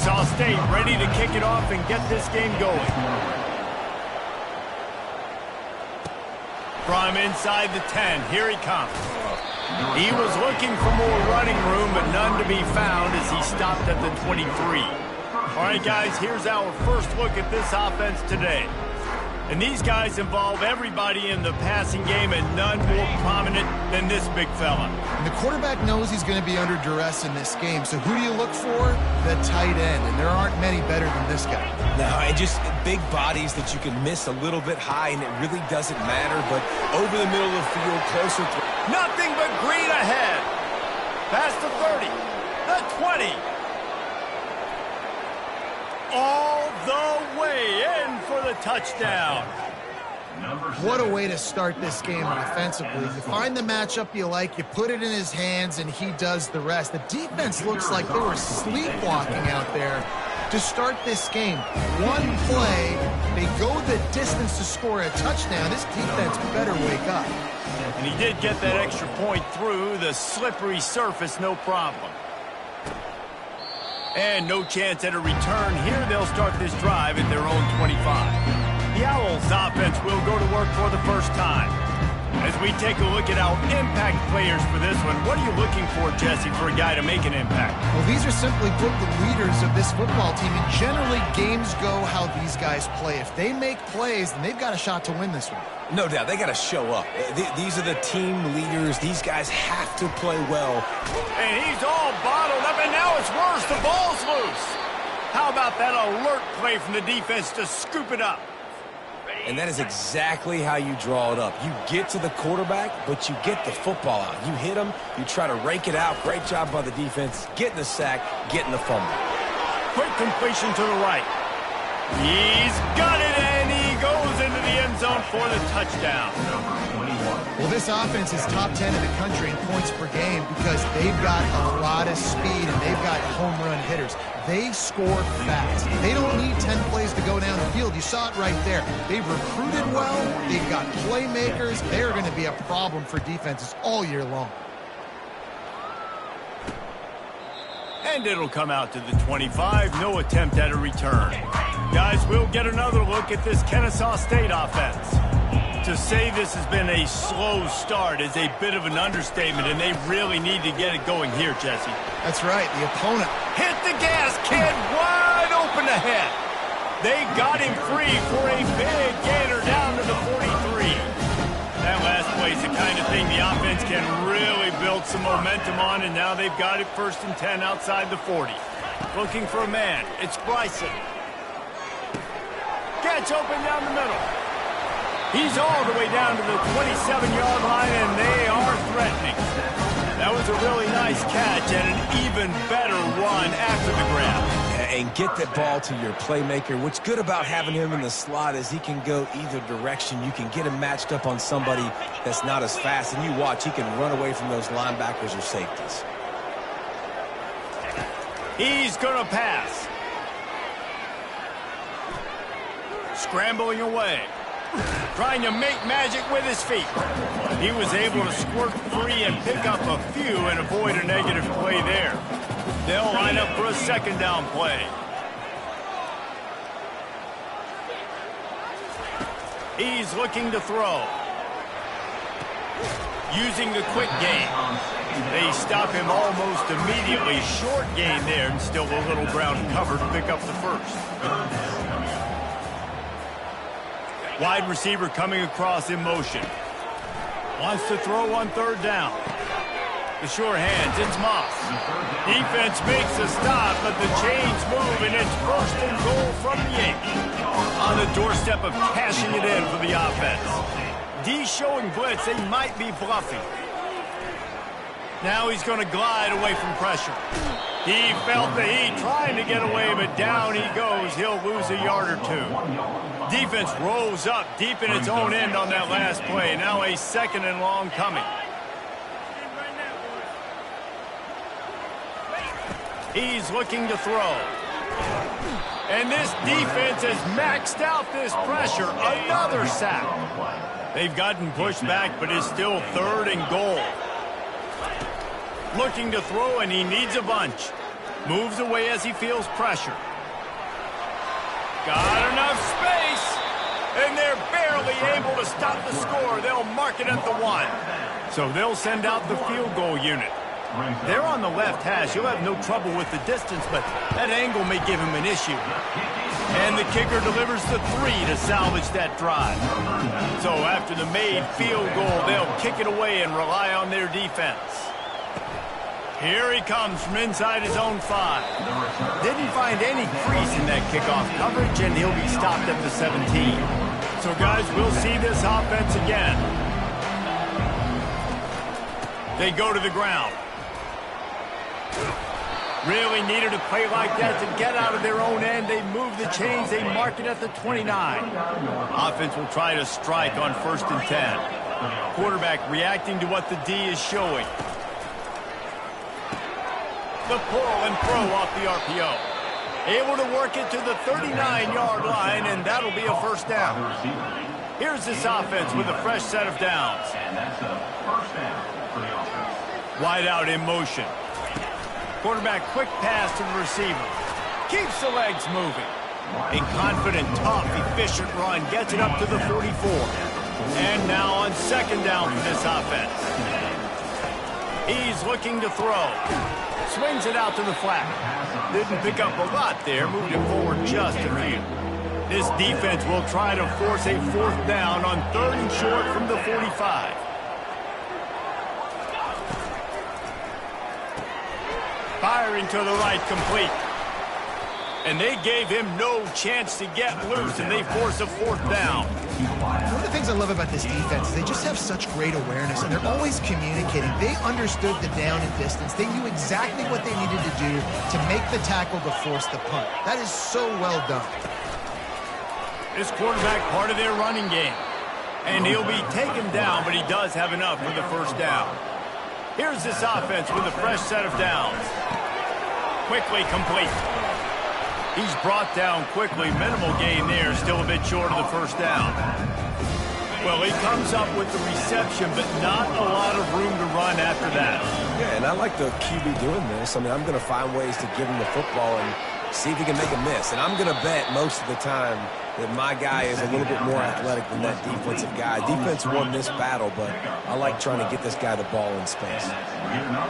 Kennesaw State ready to kick it off and get this game going. From inside the 10, here he comes. He was looking for more running room, but none to be found as he stopped at the 23. All right, guys, here's our first look at this offense today. And these guys involve everybody in the passing game, and none more prominent than this big fella. And the quarterback knows he's going to be under duress in this game. So who do you look for? The tight end. And there aren't many better than this guy. No, and just big bodies that you can miss a little bit high, and it really doesn't matter. But over the middle of the field, closer to... Nothing but green ahead. Past the 30, the 20. All the way in for the touchdown. What a way to start this game offensively. You find the matchup you like, you put it in his hands, and he does the rest. The defense looks like they were sleepwalking out there to start this game. One play, they go the distance to score a touchdown. This defense better wake up. And he did get that extra point through the slippery surface, no problem. And no chance at a return. Here they'll start this drive at their own 25. The Owls offense will go to work for the first time. As we take a look at our impact players for this one, what are you looking for, Jesse, for a guy to make an impact? Well, these are simply put the leaders of this football team, and generally games go how these guys play. If they make plays, then they've got a shot to win this one. No doubt, they got to show up. These are the team leaders. These guys have to play well. And he's all bottled up, and now it's worse. The ball's loose. How about that alert play from the defense to scoop it up? And that is exactly how you draw it up. You get to the quarterback, but you get the football out. You hit him, you try to rake it out. Great job by the defense. Getting the sack, getting the fumble. Quick completion to the right. He's got it, and he goes into the end zone for the touchdown. Well, this offense is top 10 in the country in points per game because they've got a lot of speed and they've got home run hitters. They score fast. They don't need 10 plays to go down the field. You saw it right there. They've recruited well. They've got playmakers. They're going to be a problem for defenses all year long. And it'll come out to the 25. No attempt at a return. Guys, we'll get another look at this Kennesaw State offense. To say this has been a slow start is a bit of an understatement, and they really need to get it going here, Jesse. That's right. The opponent hit the gas, kid, wide open ahead. They got him free for a big gainer down to the 43. That last play is the kind of thing the offense can really build some momentum on, and now they've got it 1st and 10 outside the 40. Looking for a man. It's Bryson. Catch open down the middle. He's all the way down to the 27-yard line, and they are threatening. That was a really nice catch and an even better run after the grab. And get that ball to your playmaker. What's good about having him in the slot is he can go either direction. You can get him matched up on somebody that's not as fast, and you watch, he can run away from those linebackers or safeties. He's going to pass. Scrambling away. Trying to make magic with his feet. He was able to squirt free and pick up a few and avoid a negative play there. They'll line up for a 2nd down play. He's looking to throw. Using the quick game. They stop him almost immediately. Short gain there, and still a little ground covered to pick up the 1st. Wide receiver coming across in motion. Wants to throw on 3rd down. The sure hands, it's Moss. Defense makes a stop, but the chains move, and it's 1st and goal from the 8. On the doorstep of cashing it in for the offense. D showing blitz, they might be bluffing. Now he's going to glide away from pressure. He felt the heat, trying to get away, but down he goes. He'll lose a yard or 2. Defense rolls up deep in its own end on that last play. Now a 2nd and long coming. He's looking to throw. And this defense has maxed out this pressure. Another sack. They've gotten pushed back, but it's still 3rd and goal. Looking to throw, and he needs a bunch. Moves away as he feels pressure. Got enough space. And they're barely able to stop the score. They'll mark it at the 1. So they'll send out the field goal unit. They're on the left hash. He'll have no trouble with the distance, but that angle may give him an issue. And the kicker delivers the 3 to salvage that drive. So after the made field goal, they'll kick it away and rely on their defense. Here he comes from inside his own 5. Didn't find any crease in that kickoff coverage, and he'll be stopped at the 17. So, guys, we'll see this offense again. They go to the ground. Really needed a play like that to get out of their own end. They move the chains. They mark it at the 29. Offense will try to strike on 1st and 10. Quarterback reacting to what the D is showing. The pull and throw off the RPO. Able to work it to the 39-yard line, and that'll be a 1st down. Here's this offense with a fresh set of downs. Wide out in motion. Quarterback quick pass to the receiver. Keeps the legs moving. A confident, tough, efficient run gets it up to the 44. And now on 2nd down for this offense. He's looking to throw. Swings it out to the flat. Didn't pick up a lot there. Moved it forward just a few. This defense will try to force a 4th down on 3rd and short from the 45. Firing to the right, complete. And they gave him no chance to get loose, and they force a 4th down. One of the things I love about this defense is they just have such great awareness, and they're always communicating. They understood the down and distance. They knew exactly what they needed to do to make the tackle to force the punt. That is so well done. This quarterback part of their running game. And he'll be taken down, but he does have enough for the 1st down. Here's this offense with a fresh set of downs. Quickly complete. He's brought down quickly. Minimal gain there. Still a bit short of the 1st down. Well, he comes up with the reception, but not a lot of room to run after that. Yeah, and I like the QB doing this. I mean, I'm going to find ways to give him the football and see if he can make a miss. And I'm going to bet most of the time that my guy is a little bit more athletic than that defensive guy. Defense won this battle, but I like trying to get this guy the ball in space.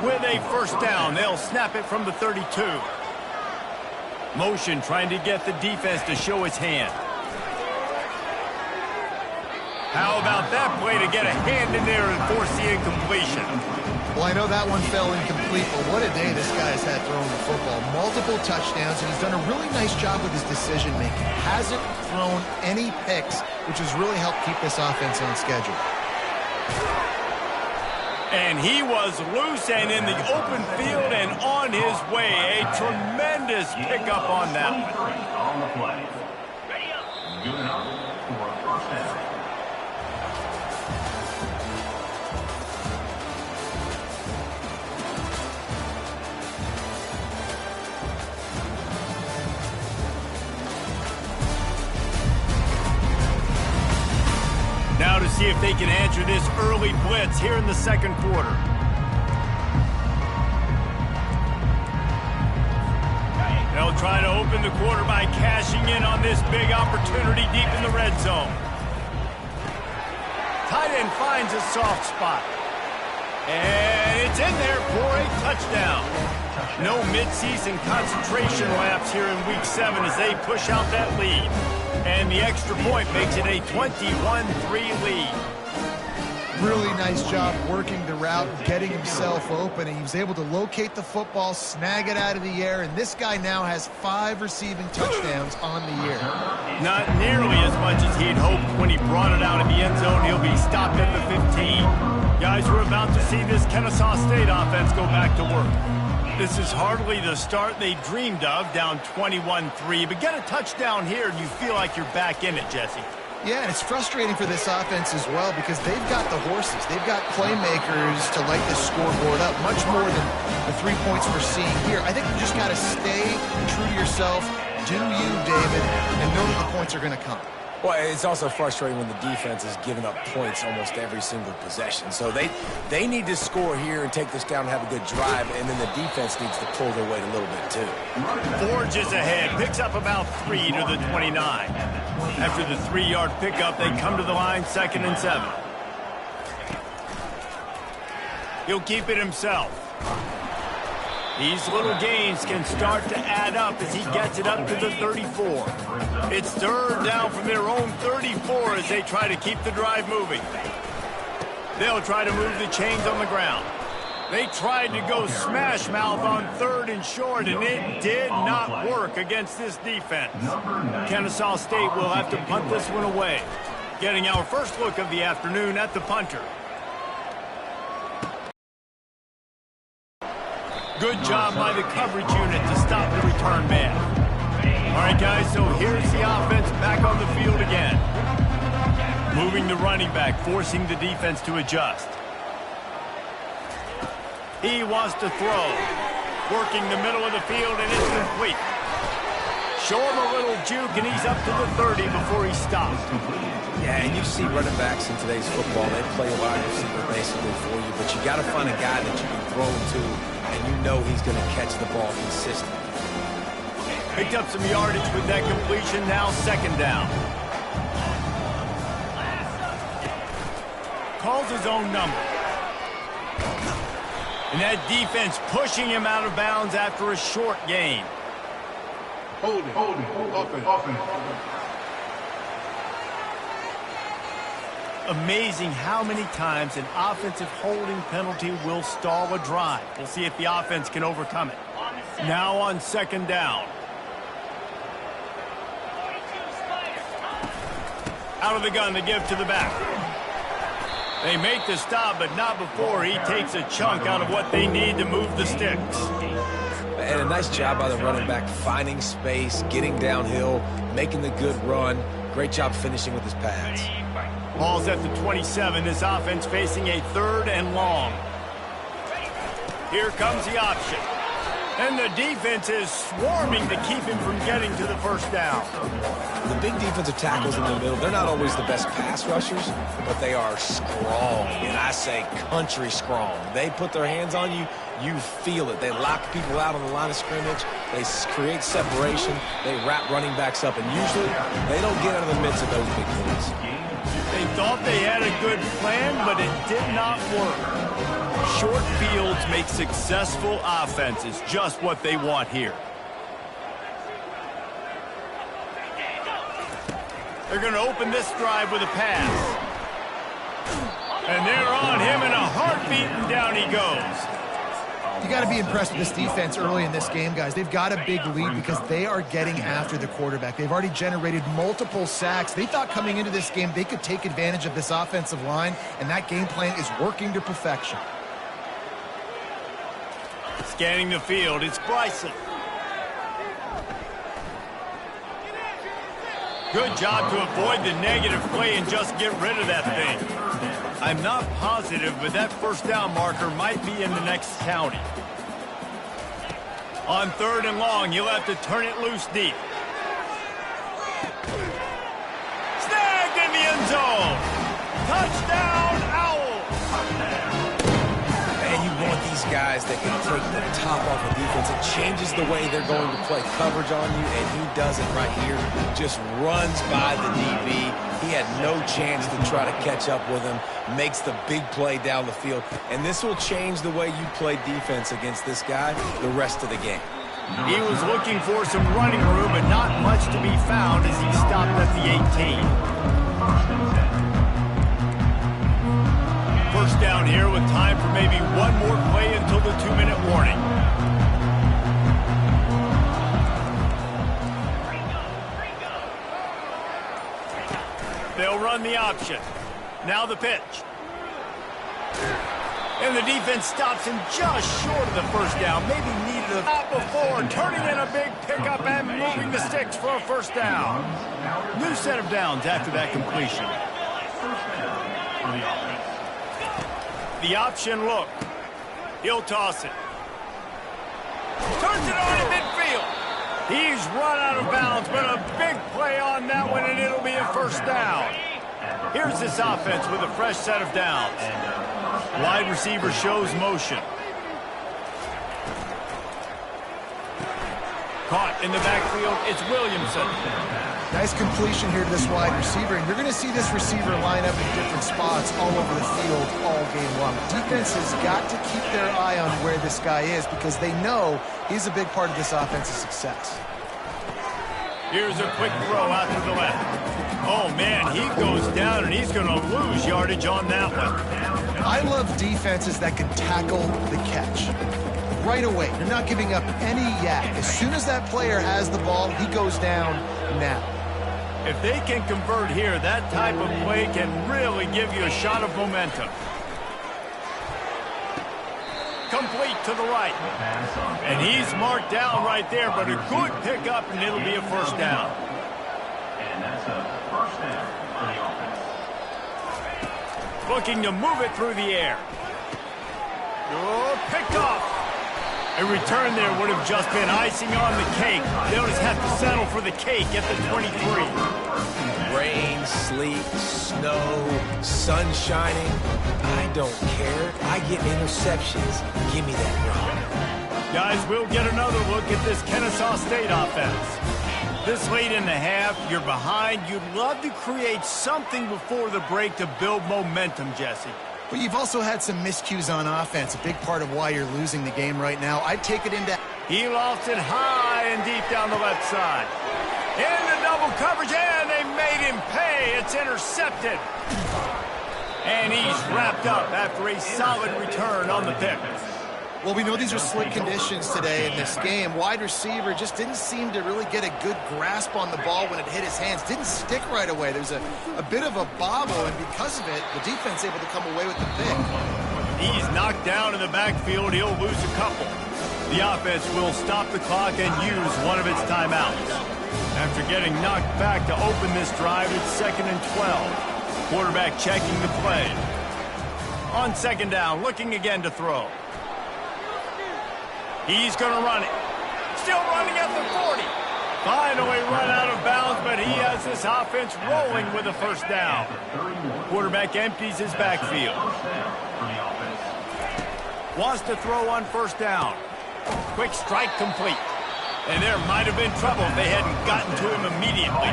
With a 1st down, they'll snap it from the 32. Motion trying to get the defense to show its hand. How about that play to get a hand in there and force the incompletion? Well, I know that one fell incomplete, but what a day this guy has had throwing the football. Multiple touchdowns, and he's done a really nice job with his decision-making. Hasn't thrown any picks, which has really helped keep this offense on schedule. And he was loose and in the open field and on his way. A tremendous pickup on that one. On the play. Good enough for a 1st down. Now to see if they can answer this early blitz here in the 2nd quarter. They'll try to open the quarter by cashing in on this big opportunity deep in the red zone. Tight end finds a soft spot. And it's in there for a touchdown. No midseason concentration lapse here in Week 7 as they push out that lead. And the extra point makes it a 21-3 lead. Really nice job working the route, getting himself open. And he was able to locate the football, snag it out of the air, and this guy now has 5 receiving touchdowns on the year. Not nearly as much as he'd hoped when he brought it out of the end zone. He'll be stopped at the 15. Guys, we're about to see this Kennesaw State offense go back to work. This is hardly the start they dreamed of, down 21-3. But get a touchdown here, and you feel like you're back in it, Jesse. Yeah, and it's frustrating for this offense as well because they've got the horses. They've got playmakers to light the scoreboard up, much more than the 3 points we're seeing here. I think you just got to stay true to yourself, do you, David, and know that the points are going to come. Well, it's also frustrating when the defense is giving up points almost every single possession. So they need to score here and take this down and have a good drive, and then the defense needs to pull their weight a little bit too. Forges ahead, picks up about 3 to the 29. After the 3-yard pickup, they come to the line, 2nd and 7. He'll keep it himself. These little gains can start to add up as he gets it up to the 34. It's 3rd down from their own 34 as they try to keep the drive moving. They'll try to move the chains on the ground. They tried to go smash mouth on 3rd and short, and it did not work against this defense. Kennesaw State will have to punt this one away. Getting our first look of the afternoon at the punter. Good job by the coverage unit to stop the return man. All right, guys, so here's the offense back on the field again. Moving the running back, forcing the defense to adjust. He wants to throw. Working the middle of the field, and it's complete. Show him a little juke, and he's up to the 30 before he stops. Yeah, and you see running backs in today's football, they play a wide receiver basically for you, but you got to find a guy that you can throw to, and you know he's going to catch the ball consistently. Picked up some yardage with that completion, now 2nd down. Calls his own number. And that defense pushing him out of bounds after a short gain. Holding. Offense. Amazing how many times an offensive holding penalty will stall a drive. We'll see if the offense can overcome it. Now on 2nd down. Out of the gun to give to the back. They make the stop, but not before he takes a chunk out of what they need to move the sticks. And a nice job by the running back, finding space, getting downhill, making the good run. Great job finishing with his pads. Ball's at the 27. This offense facing a 3rd and long. Here comes the option. And the defense is swarming to keep him from getting to the 1st down. The big defensive tackles in the middle, they're not always the best pass rushers, but they are strong, and I say country strong. They put their hands on you, you feel it. They lock people out on the line of scrimmage. They create separation. They wrap running backs up, and usually they don't get out of the midst of those big plays. They thought they had a good plan, but it did not work. Short fields make successful offenses, just what they want here. They're going to open this drive with a pass. And they're on him in a heartbeat, and down he goes. You got to be impressed with this defense early in this game, guys. They've got a big lead because they are getting after the quarterback. They've already generated multiple sacks. They thought coming into this game they could take advantage of this offensive line, and that game plan is working to perfection. Scanning the field, it's Bryson. Good job to avoid the negative play and just get rid of that thing. I'm not positive, but that 1st down marker might be in the next county. On 3rd and long, you'll have to turn it loose deep. Snagged in the end zone. Touchdown, Owls. And you want these guys that can take the top off the defense. It changes the way they're going to play coverage on you, and he does it right here. Just runs by the DB. He had no chance to try to catch up with him. Makes the big play down the field. And this will change the way you play defense against this guy the rest of the game. He was looking for some running room, but not much to be found as he stopped at the 18. 1st down here with time for maybe one more play until the 2-minute warning. They'll run the option. Now the pitch. And the defense stops him just short of the 1st down. Maybe needed a stop before, turning in a big pickup and moving the sticks for a 1st down. New set of downs after that completion. The option look. He'll toss it. Turns it on in midfield. He's run out of bounds, but a big play on that one, and it'll be a first down. Here's this offense with a fresh set of downs. Wide receiver shows motion. Caught in the backfield, it's Williamson. Nice completion here to this wide receiver, and you're going to see this receiver line up in different spots all over the field all game long. Defense has got to keep their eye on where this guy is because they know he's a big part of this offense's success. Here's a quick throw out to the left. Oh, man, he goes down, and he's going to lose yardage on that one. I love defenses that can tackle the catch right away. They're not giving up any yak. As soon as that player has the ball, he goes down now. If they can convert here, that type of play can really give you a shot of momentum. Complete to the right. And he's marked down right there, but a good pickup, and it'll be a first down. And that's a first down for the offense. Looking to move it through the air. Oh, picked off. A return there would have just been icing on the cake. They'll just have to settle for the cake at the 23. Rain, sleet, snow, sun shining. I don't care. I get interceptions. Give me that rock. Guys, we'll get another look at this Kennesaw State offense. This late in the half, you're behind. You'd love to create something before the break to build momentum, Jesse. But you've also had some miscues on offense, a big part of why you're losing the game right now. I'd take it into... He lofts it high and deep down the left side. Into double coverage, and they made him pay. It's intercepted. And he's wrapped up after a solid return on the pick. Well, we know these are slick conditions today in this game. Wide receiver just didn't seem to really get a good grasp on the ball when it hit his hands. Didn't stick right away. There's a bit of a bobble, and because of it, the defense able to come away with the pick. He's knocked down in the backfield. He'll lose a couple. The offense will stop the clock and use one of its timeouts. After getting knocked back to open this drive, it's 2nd and 12. Quarterback checking the play. On second down, looking again to throw. He's going to run it. Still running at the 40. Finally run out of bounds, but he has this offense rolling with a first down. Quarterback empties his backfield. Wants to throw on first down. Quick strike complete. And there might have been trouble if they hadn't gotten to him immediately.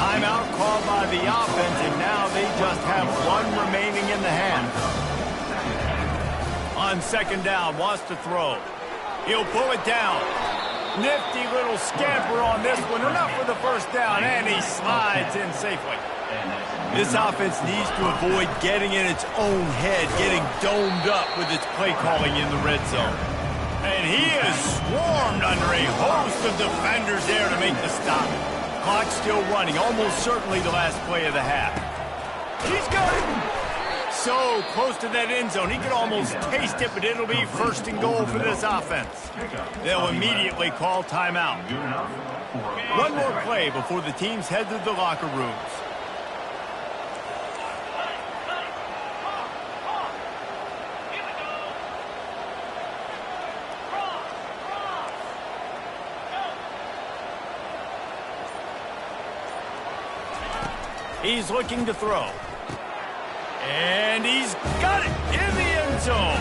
Timeout called by the offense, and now they just have one remaining in the half. On second down, wants to throw. He'll pull it down. Nifty little scamper on this one. Enough for the first down, and he slides in safely. This offense needs to avoid getting in its own head, getting domed up with its play calling in the red zone. And he is swarmed under a host of defenders there to make the stop. Clock still running, almost certainly the last play of the half. He's got it. So close to that end zone, he could almost taste it, but it'll be 1st and goal for this offense. They'll immediately call timeout. One more play before the teams head to the locker rooms. He's looking to throw. And he's got it in the end zone.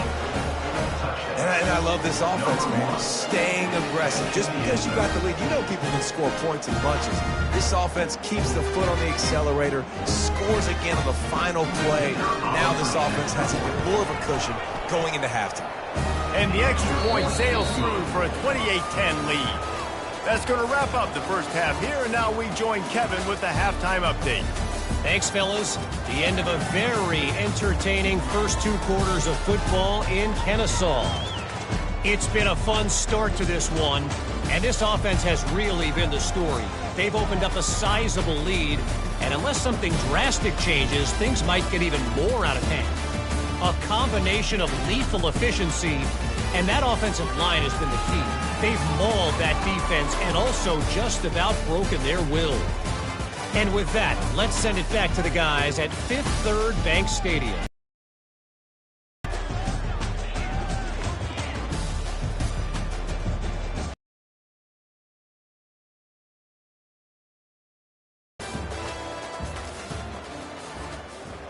And I love this offense, man. Staying aggressive. Just because you got the lead, you know people can score points in bunches. This offense keeps the foot on the accelerator, scores again on the final play. Now this offense has even more of a cushion going into halftime. And the extra point sails through for a 28-10 lead. That's going to wrap up the first half here, and now we join Kevin with the halftime update. Thanks, fellas. The end of a very entertaining first 2 quarters of football in Kennesaw. It's been a fun start to this one, and this offense has really been the story. They've opened up a sizable lead, and unless something drastic changes, things might get even more out of hand. A combination of lethal efficiency, and that offensive line has been the key. They've mauled that defense and also just about broken their will. And with that, let's send it back to the guys at Fifth Third Bank Stadium.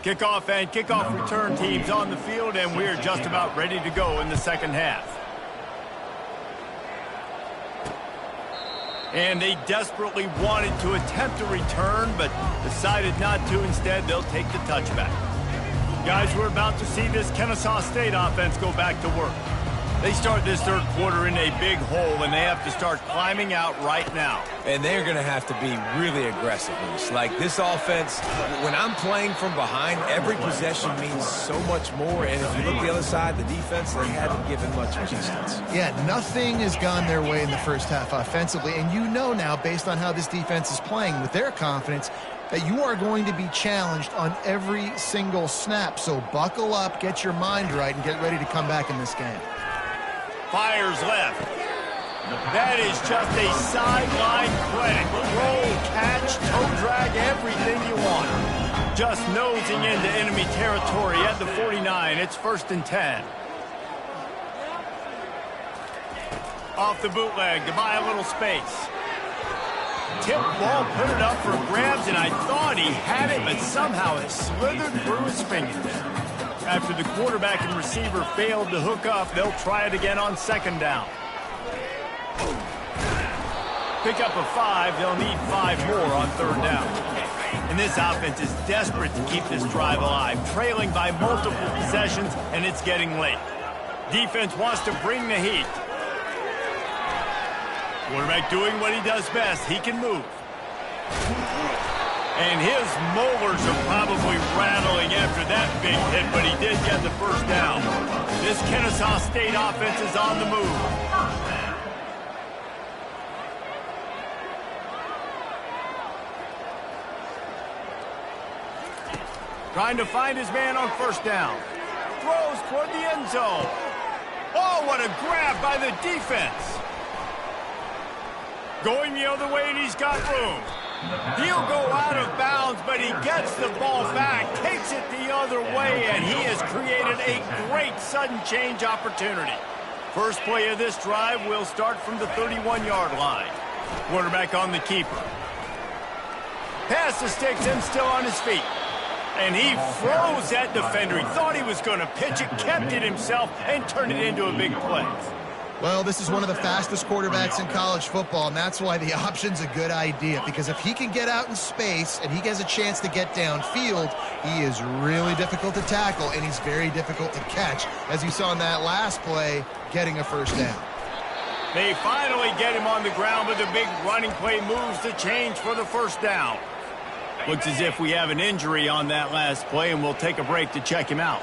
Kickoff and kickoff return teams on the field, and we're just about ready to go in the second half. And they desperately wanted to attempt a return, but decided not to. Instead, they'll take the touchback. Guys, we're about to see this Kennesaw State offense go back to work. They start this third quarter in a big hole, and they have to start climbing out right now. And they're going to have to be really aggressive. Like this offense, when I'm playing from behind, every possession means so much more. And if you look the other side, the defense, they haven't given much resistance. Yeah, nothing has gone their way in the first half offensively. And you know now, based on how this defense is playing with their confidence, that you are going to be challenged on every single snap. So buckle up, get your mind right, and get ready to come back in this game. Fires left. That is just a sideline credit. Roll, catch, toe drag, everything you want. Just nosing into enemy territory at the 49. It's 1st and 10. Off the bootleg to buy a little space. Tip ball, put it up for grabs, and I thought he had it, but somehow it slithered through his fingers. After the quarterback and receiver failed to hook up, they'll try it again on 2nd down. Pick up a 5, they'll need 5 more on 3rd down. And this offense is desperate to keep this drive alive, trailing by multiple possessions, and it's getting late. Defense wants to bring the heat. Quarterback doing what he does best. He can move. And his molars are probably rattling after that big hit, but he did get the 1st down. This Kennesaw State offense is on the move. Trying to find his man on 1st down. Throws toward the end zone. Oh, what a grab by the defense. Going the other way, and he's got room. He'll go out of bounds, but he gets the ball back, takes it the other way, and he has created a great sudden change opportunity. First play of this drive will start from the 31-yard line. Quarterback on the keeper. Pass to sticks him still on his feet. And he froze that defender. He thought he was going to pitch it, kept it himself, and turned it into a big play. Well, this is one of the fastest quarterbacks in college football, and that's why the option's a good idea. Because if he can get out in space and he has a chance to get downfield, he is really difficult to tackle, and he's very difficult to catch. As you saw in that last play, getting a 1st down. They finally get him on the ground, but the big running play moves the change for the 1st down. Looks as if we have an injury on that last play, and we'll take a break to check him out.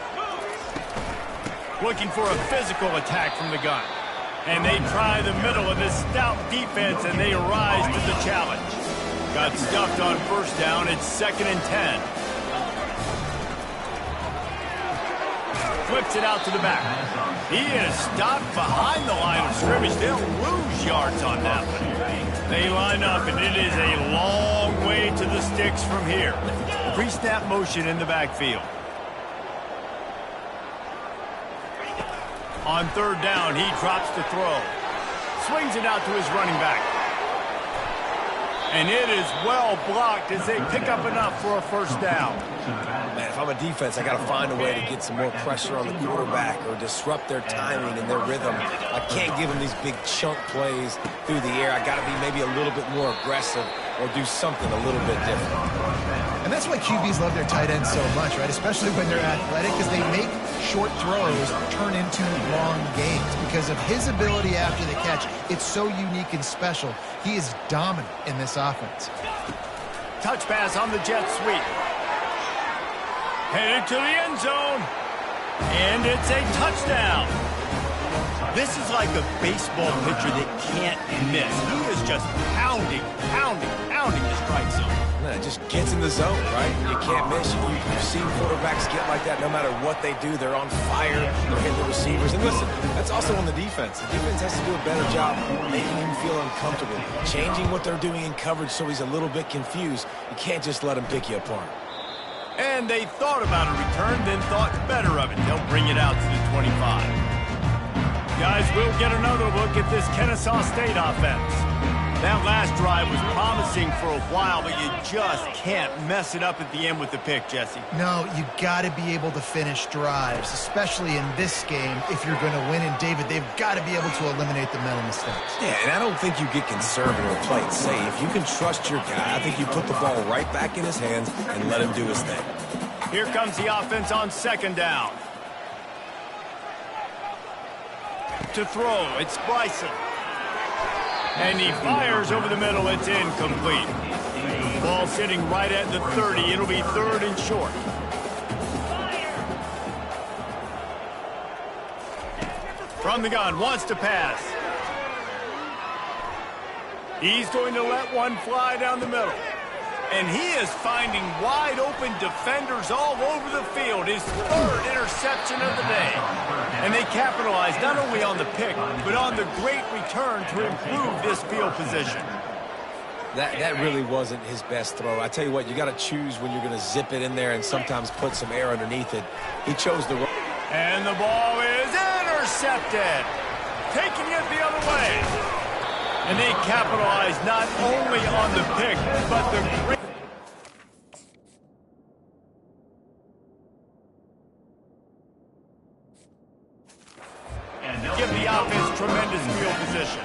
Looking for a physical attack from the gun. And they try the middle of this stout defense, and they rise to the challenge. Got stuffed on 1st down. It's 2nd and 10. Flips it out to the back. He is stopped behind the line of scrimmage. They'll lose yards on that one. They line up, and it is a long way to the sticks from here. Pre-snap motion in the backfield. On 3rd down, he drops to throw. Swings it out to his running back. And it is well blocked as they pick up enough for a 1st down. Man, if I'm a defense, I got to find a way to get some more pressure on the quarterback or disrupt their timing and their rhythm. I can't give them these big chunk plays through the air. I got to be maybe a little bit more aggressive or do something a little bit different. And that's why QBs love their tight ends so much, right? Especially when they're athletic, because they make short throws turn into long gains. Because of his ability after the catch, it's so unique and special. He is dominant in this offense. Touch pass on the jet sweep. Headed to the end zone. And it's a touchdown. This is like a baseball pitcher that can't miss. He is just pounding the strike zone. Man, it just gets in the zone, right? You can't miss. You've seen quarterbacks get like that no matter what they do. They're on fire. They're hitting the receivers. And listen, that's also on the defense. The defense has to do a better job making him feel uncomfortable, changing what they're doing in coverage so he's a little bit confused. You can't just let him pick you apart. And they thought about a return, then thought better of it. They'll bring it out to the 25. Guys, we'll get another look at this Kennesaw State offense. That last drive was promising for a while, but you just can't mess it up at the end with the pick, Jesse. No, you got to be able to finish drives, especially in this game if you're going to win. And, David, they've got to be able to eliminate the mental mistakes. Yeah, and I don't think you get conservative or play it safe. You can trust your guy. I think you put the ball right back in his hands and let him do his thing. Here comes the offense on second down. To throw, it's Bryson. And he fires over the middle. It's incomplete. Ball sitting right at the 30. It'll be third and short. From the gun, wants to pass. He's going to let one fly down the middle. And he is finding wide-open defenders all over the field. His third interception of the day. And they capitalize not only on the pick, but on the great return to improve this field position. That really wasn't his best throw. I tell you what, you got to choose when you're going to zip it in there and sometimes put some air underneath it. He chose the... And the ball is intercepted. Taking it the other way. And they capitalize not only on the pick, but the great... Give the offense tremendous field position.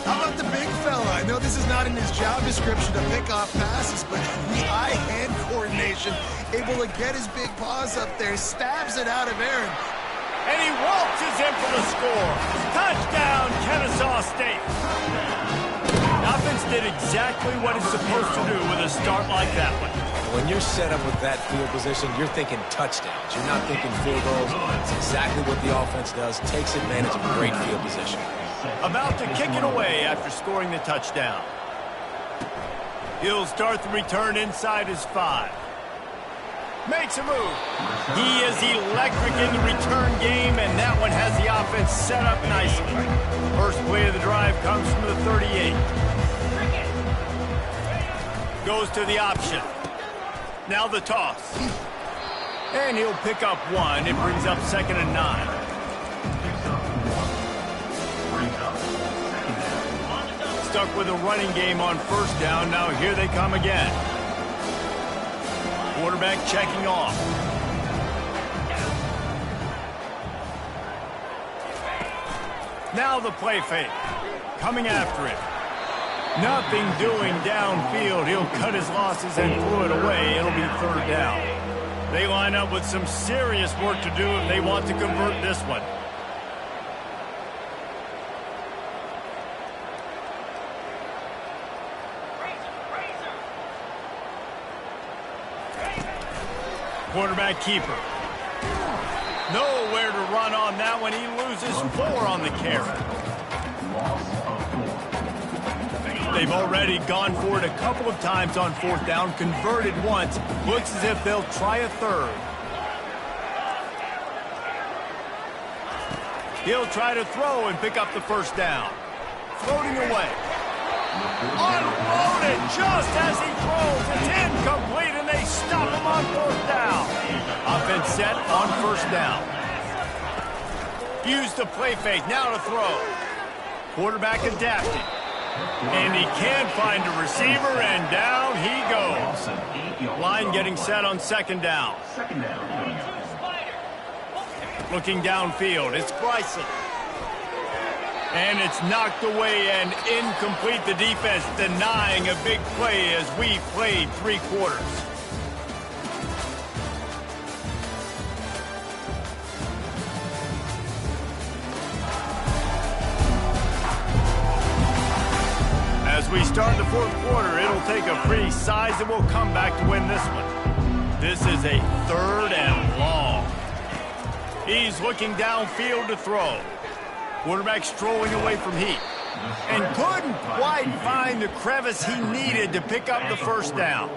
How about the big fella? I know this is not in his job description to pick off passes, but the eye-hand coordination, able to get his big paws up there, stabs it out of Aaron. And he waltzes in for the score. Touchdown, Kennesaw State. The offense did exactly what it's supposed to do with a start like that one. When you're set up with that field position, you're thinking touchdowns. You're not thinking field goals. It's exactly what the offense does. Takes advantage of great field position. About to kick it away after scoring the touchdown. He'll start the return inside his 5. Makes a move. He is electric in the return game, and that one has the offense set up nicely. First play of the drive comes from the 38. Goes to the option. Now the toss. And he'll pick up 1. It brings up 2nd and 9. Stuck with a running game on first down. Now here they come again. Quarterback checking off. Now the play fake. Coming after it. Nothing doing downfield. He'll cut his losses and throw it away. It'll be third down. They line up with some serious work to do if they want to convert this one. Quarterback keeper. Nowhere to run on that one. He loses 4 on the carry. They've already gone for it a couple of times on fourth down, converted once. Looks as if they'll try a third. He'll try to throw and pick up the first down. Floating away. Unloaded just as he throws. It's incomplete, and they stop him on fourth down. Offense set on first down. Use the play fake. Now to throw. Quarterback adapting. And he can't find a receiver, and down he goes. Line getting set on second down. Looking downfield, it's Bryson. And it's knocked away and incomplete. The defense denying a big play as we played 3 quarters. As we start the fourth quarter, it'll take a pretty sizable comeback to win this one. This is a 3rd and long. He's looking downfield to throw. Quarterback strolling away from heat. And couldn't quite find the crevice he needed to pick up the first down.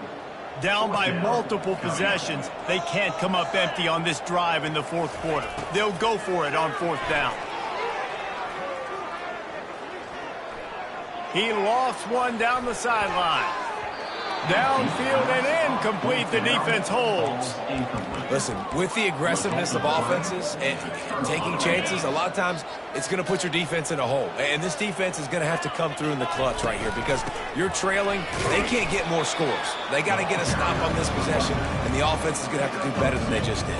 Down by multiple possessions, they can't come up empty on this drive in the fourth quarter. They'll go for it on fourth down. He lost one down the sideline. Downfield and incomplete. The defense holds. Listen, with the aggressiveness of offenses and taking chances, a lot of times it's going to put your defense in a hole. And this defense is going to have to come through in the clutch right here because you're trailing. They can't get more scores. They got to get a stop on this possession, and the offense is going to have to do better than they just did.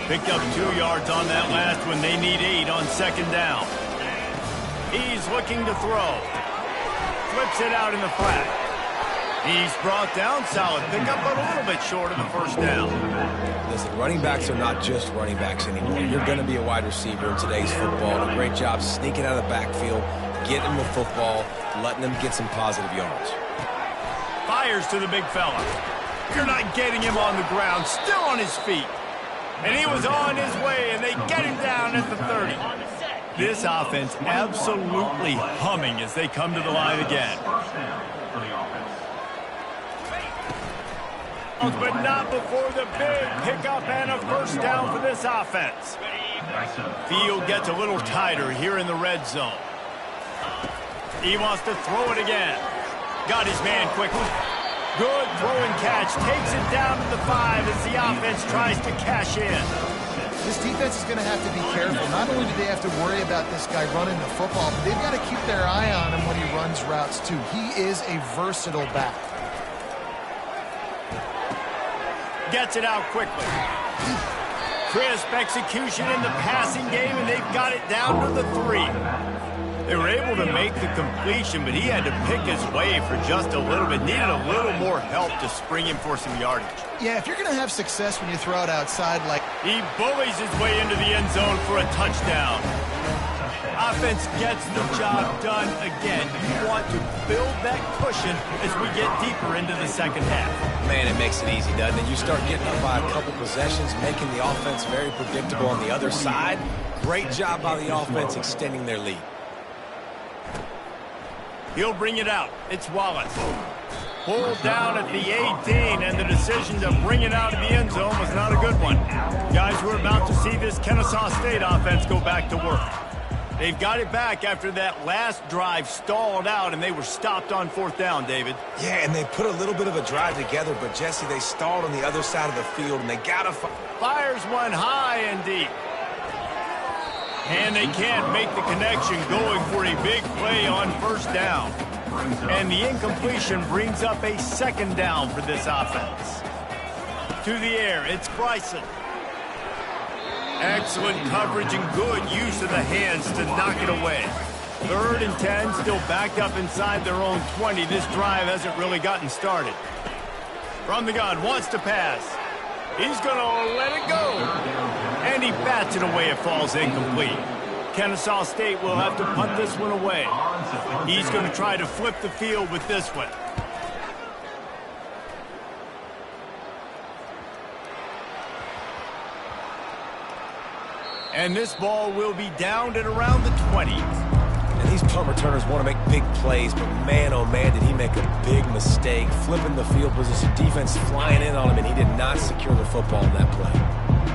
Picked up 2 yards on that last one. They need 8 on second down. He's looking to throw. Flips it out in the flat. He's brought down. Solid pickup, but a little bit short of the first down. Listen, running backs are not just running backs anymore. You're going to be a wide receiver in today's football. And a great job sneaking out of the backfield, getting the football, letting them get some positive yards. Fires to the big fella. You're not getting him on the ground. Still on his feet. And he was on his way, and they get him down at the 30. This offense absolutely humming as they come to the line again. But not before the big pickup and a first down for this offense. Field gets a little tighter here in the red zone. He wants to throw it again. Got his man quickly. Good throw and catch. Takes it down to the 5 as the offense tries to cash in. This defense is going to have to be careful. Not only do they have to worry about this guy running the football, but they've got to keep their eye on him when he runs routes too. He is a versatile back. Gets it out quickly. Crisp execution in the passing game, and they've got it down to the 3. They were able to make the completion, but he had to pick his way for just a little bit. Needed a little more help to spring him for some yardage. Yeah, if you're going to have success when you throw it outside like... He bullies his way into the end zone for a touchdown. Offense gets the job done again. You want to build that cushion as we get deeper into the second half. Man, it makes it easy, doesn't it? You start getting up by a couple possessions, making the offense very predictable on the other side. Great job by the offense extending their lead. He'll bring it out. It's Wallace. Pulled down at the 18, and the decision to bring it out of the end zone was not a good one. Guys, we're about to see this Kennesaw State offense go back to work. They've got it back after that last drive stalled out, and they were stopped on 4th down, David. Yeah, and they put a little bit of a drive together, but, Jesse, they stalled on the other side of the field, and they got to... Fires one high and deep. And they can't make the connection, going for a big play on 1st down. And the incompletion brings up a 2nd down for this offense. To the air, it's Bryson. Excellent coverage and good use of the hands to knock it away. 3rd and 10, still backed up inside their own 20. This drive hasn't really gotten started. From the gun, wants to pass. He's going to let it go. And he bats it away. It falls incomplete. Kennesaw State will have to punt this one away. He's going to try to flip the field with this one. And this ball will be downed at around the 20. And these punt returners want to make big plays, but man, oh man, did he make a big mistake. Flipping the field position, defense flying in on him, and he did not secure the football in that play.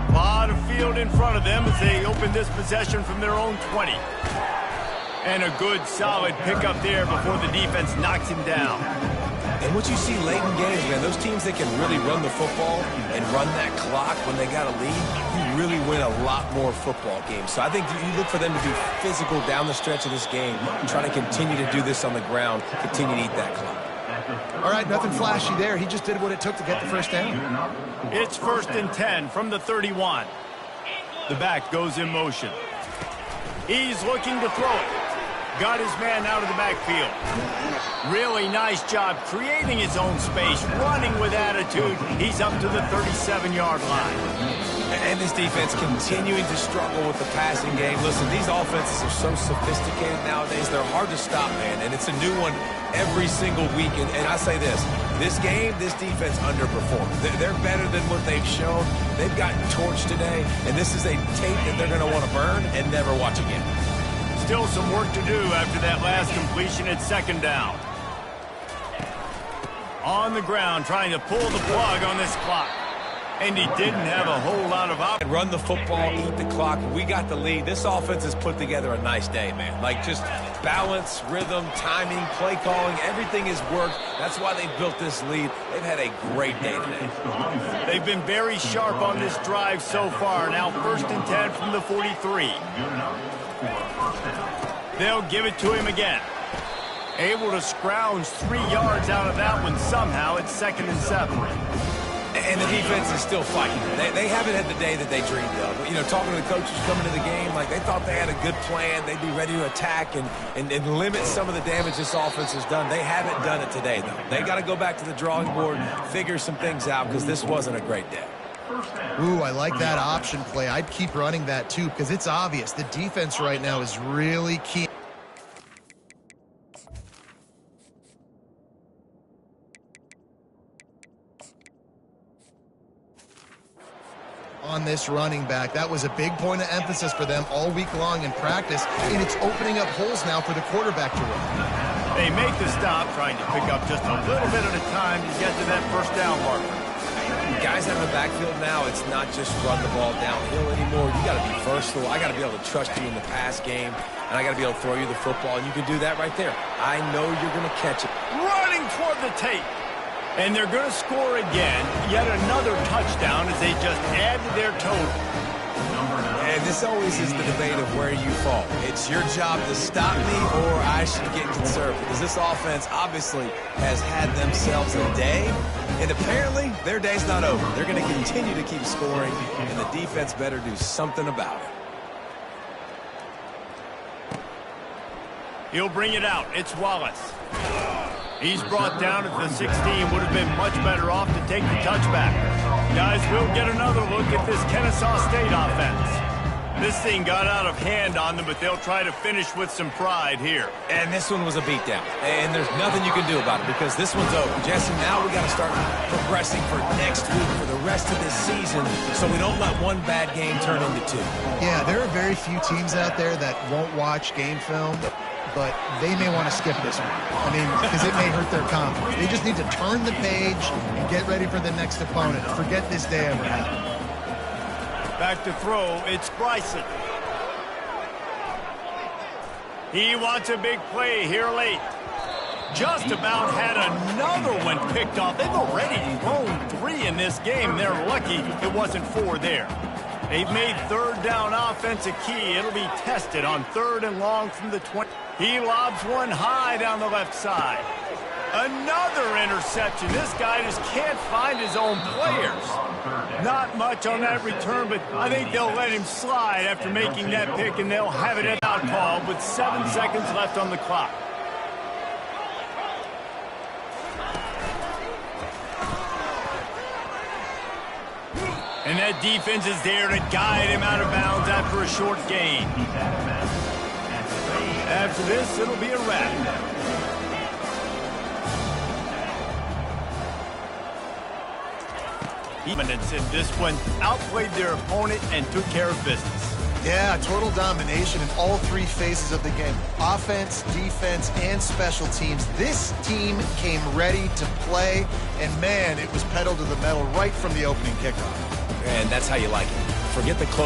A lot of field in front of them as they open this possession from their own 20. And a good, solid pickup there before the defense knocks him down. And what you see late in games, man, those teams that can really run the football and run that clock when they got a lead, you really win a lot more football games. So I think you look for them to be physical down the stretch of this game, trying to continue to do this on the ground, continue to eat that clock. All right, nothing flashy there. He just did what it took to get the 1st down. It's 1st and 10 from the 31. The back goes in motion. He's looking to throw it. Got his man out of the backfield. Really nice job creating his own space, running with attitude. He's up to the 37-yard line. And this defense continuing to struggle with the passing game. Listen, these offenses are so sophisticated nowadays. They're hard to stop, man. And it's a new one every single week. And I say this game, this defense underperformed. They're better than what they've shown. They've gotten torched today. And this is a tape that they're going to want to burn and never watch again. Still some work to do after that last completion at 2nd down. On the ground, trying to pull the plug on this clock. And he didn't have a whole lot of options. Run the football, eat the clock. We got the lead. This offense has put together a nice day, man. Like, just balance, rhythm, timing, play calling, everything has worked. That's why they built this lead. They've had a great day today. They've been very sharp on this drive so far. Now 1st and 10 from the 43. They'll give it to him again. Able to scrounge 3 yards out of that one somehow. It's 2nd and 7. And the defense is still fighting. They haven't had the day that they dreamed of. You know, talking to the coaches coming to the game, like they thought they had a good plan. They'd be ready to attack and limit some of the damage this offense has done. They haven't done it today, though. They got to go back to the drawing board, figure some things out, because this wasn't a great day. Ooh, I like that option play. I'd keep running that, too, because it's obvious. The defense right now is really key. On this running back. That was a big point of emphasis for them all week long in practice, and it's opening up holes now for the quarterback to run. They make the stop, trying to pick up just a little bit at a time to get to that 1st down marker. Guys out of the backfield now, it's not just run the ball downhill anymore. You got to be versatile. I got to be able to trust you in the pass game, and I got to be able to throw you the football, and you can do that right there. I know you're going to catch it. Running toward the tape. And they're going to score again. Yet another touchdown as they just add to their total. And this always is the debate of where you fall. It's your job to stop me, or I should get conservative. Because this offense obviously has had themselves a day. And apparently, their day's not over. They're going to continue to keep scoring, and the defense better do something about it. He'll bring it out. It's Wallace. He's brought down at the 16. Would have been much better off to take the touchback. Guys, we'll get another look at this Kennesaw State offense. This thing got out of hand on them, but they'll try to finish with some pride here. And this one was a beatdown. And there's nothing you can do about it because this one's over. Jesse, now we got to start progressing for next week, for the rest of this season, so we don't let one bad game turn into 2. Yeah, there are very few teams out there that won't watch game film, but they may want to skip this one. I mean, because it may hurt their confidence. They just need to turn the page and get ready for the next opponent. Forget this day ever happened. Back to throw, it's Bryson. He wants a big play here late. Just about had another one picked off. They've already thrown 3 in this game. They're lucky it wasn't 4 there. They've made 3rd down offense a key. It'll be tested on 3rd and long from the 20. He lobs one high down the left side. Another interception. This guy just can't find his own players. Not much on that return, but I think they'll let him slide after making that pick, and they'll have it out called with 7 seconds left on the clock. And that defense is there to guide him out of bounds after a short gain. After this, it'll be a wrap. Dominance in this one, outplayed their opponent and took care of business. Yeah, total domination in all 3 phases of the game. Offense, defense, and special teams. This team came ready to play, and man, it was pedal to the metal right from the opening kickoff. And that's how you like it. Forget the close.